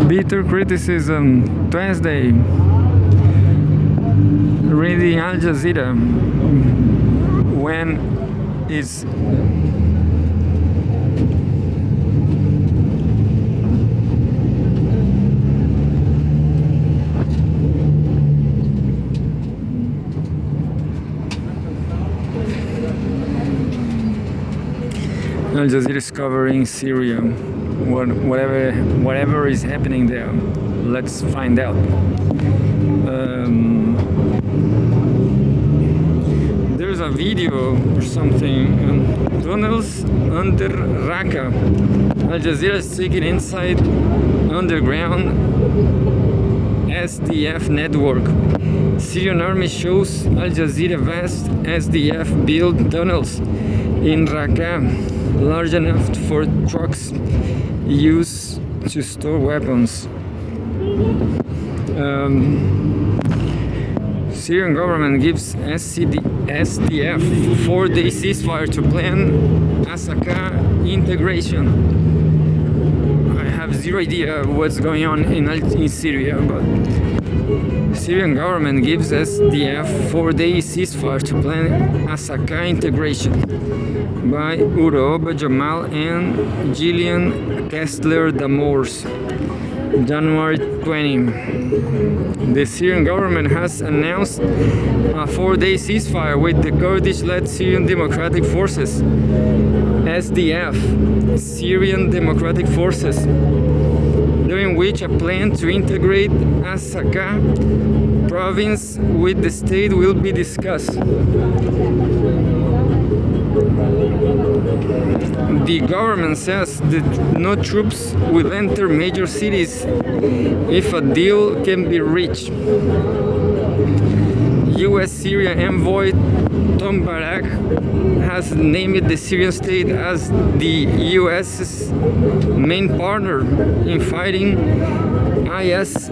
Bitter criticism Wednesday. Reading Al Jazeera. When is Al Jazeera is covering Syria. Whatever is happening there, let's find out. There's a video or something. Tunnels under Raqqa. Al Jazeera is taken inside underground SDF network. Syrian army shows Al Jazeera vast SDF built tunnels in Raqqa, large enough for trucks used to store weapons. Syrian government gives SDF 4-day ceasefire to plan Asaka integration. I have zero idea what's going on in Syria, but Syrian government gives SDF 4-day ceasefire to plan Asaka integration by Urob Jamal and Gillian Kessler Damors. January 20. The Syrian government has announced a 4-day ceasefire with the Kurdish-led Syrian Democratic Forces (SDF), Syrian Democratic Forces, during which a plan to integrate Asaka province with the state will be discussed. The government says that no troops will enter major cities if a deal can be reached. U.S. Syria envoy Tom Barak has named the Syrian state as the U.S.'s main partner in fighting ISIS,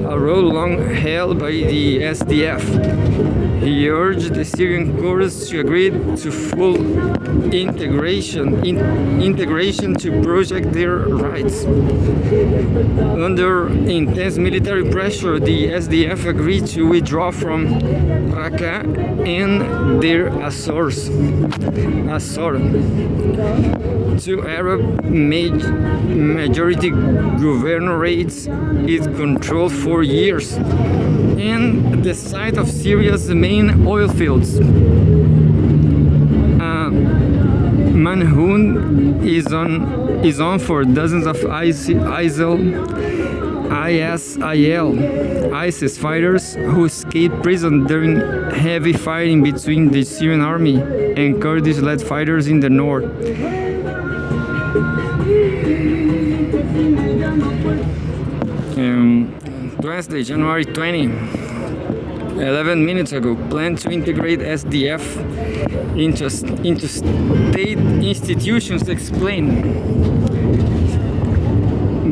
a role long held by the SDF. He urged the Syrian Kurds to agree to full integration to protect their rights. Under intense military pressure, the SDF agreed to withdraw from Raqqa and their Azores. Two Arab majority governorates it controlled for years, and the site of Syria's main oil fields. Manhoun is on for dozens of ISIS fighters who escaped prison during heavy fighting between the Syrian army and Kurdish-led fighters in the north. Wednesday, January 20, 11 minutes ago, planned to integrate SDF into state institutions explained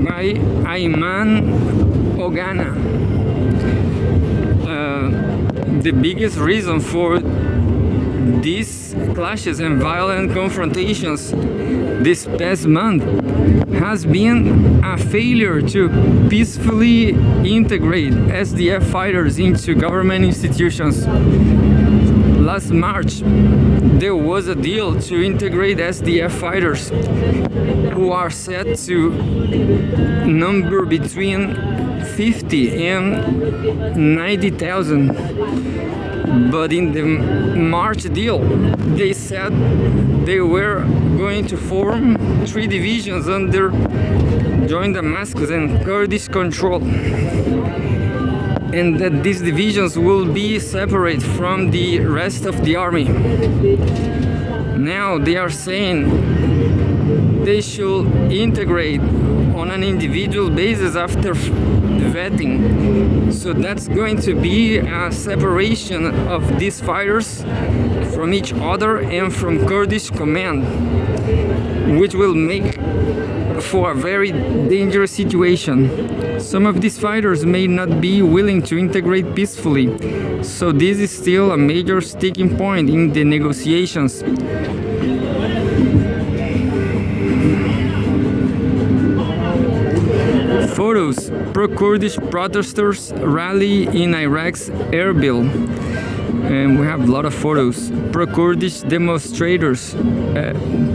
by Ayman Ogana. The biggest reason for these clashes and violent confrontations this past month has been a failure to peacefully integrate SDF fighters into government institutions. Last March, there was a deal to integrate SDF fighters, who are set to number between 50 and 90,000. But in the March deal, they said they were going to form 3 divisions under joint Damascus and Kurdish control, and that these divisions will be separate from the rest of the army. Now they are saying they should integrate on an individual basis after vetting. So that's going to be a separation of these fighters from each other and from Kurdish command, which will make for a very dangerous situation. Some of these fighters may not be willing to integrate peacefully, so this is still a major sticking point in the negotiations. photos. Pro-Kurdish protesters rally in Iraq's Erbil. And we have a lot of photos. Pro-Kurdish demonstrators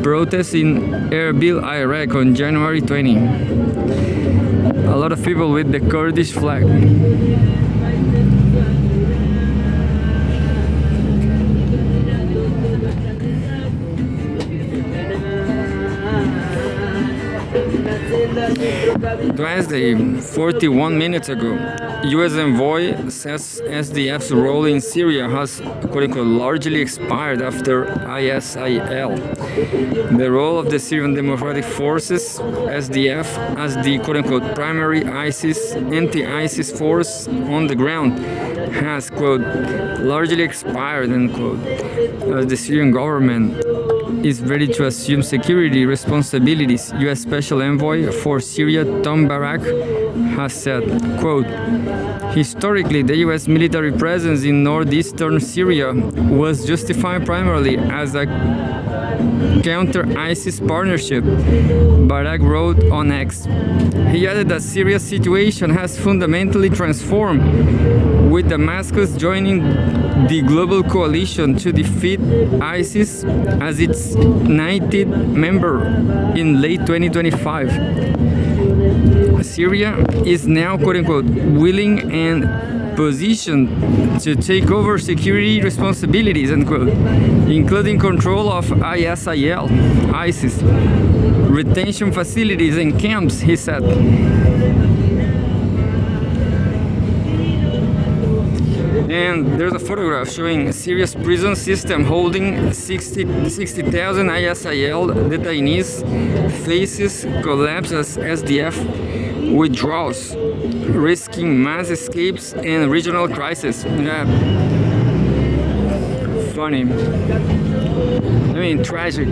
protest in Erbil, Iraq on January 20. A lot of people with the Kurdish flag. Wednesday, 41 minutes ago, U.S. envoy says SDF's role in Syria has, quote-unquote, largely expired after ISIL. The role of the Syrian Democratic Forces, SDF, as the, quote-unquote, primary anti-ISIS force on the ground has, quote, largely expired, end quote, as the Syrian government is ready to assume security responsibilities. U.S. Special Envoy for Syria Tom Barak has said, quote, historically, the U.S. military presence in northeastern Syria was justified primarily as a counter-ISIS partnership, Barak wrote on X. He added that Syria's situation has fundamentally transformed, with Damascus joining the global coalition to defeat ISIS as its 19th member in late 2025. Syria is now, quote-unquote, willing and positioned to take over security responsibilities, end quote, including control of ISIS retention facilities and camps, he said. And there's a photograph showing Syria's prison system holding 60,000 ISIL detainees faces collapse as SDF withdraws, risking mass escapes and regional crisis. Yeah. Funny. I mean, tragic.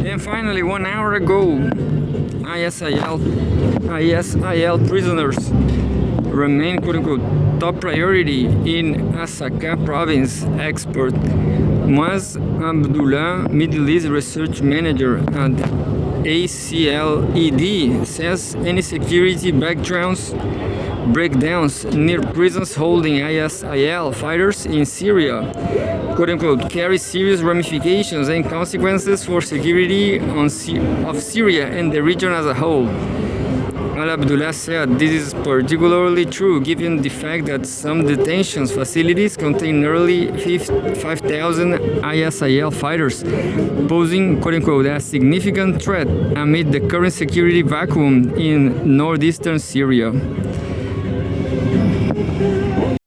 And finally, 1 hour ago, ISIL prisoners remain, quote-unquote, top priority in Asaka province, expert Muaz Abdullah, Middle East research manager at ACLED, says any security breakdowns near prisons holding ISIL fighters in Syria, quote-unquote, carry serious ramifications and consequences for security of Syria and the region as a whole. Al-Abdullah said this is particularly true given the fact that some detention facilities contain nearly 5,000 ISIL fighters, posing, quote-unquote, a significant threat amid the current security vacuum in northeastern Syria.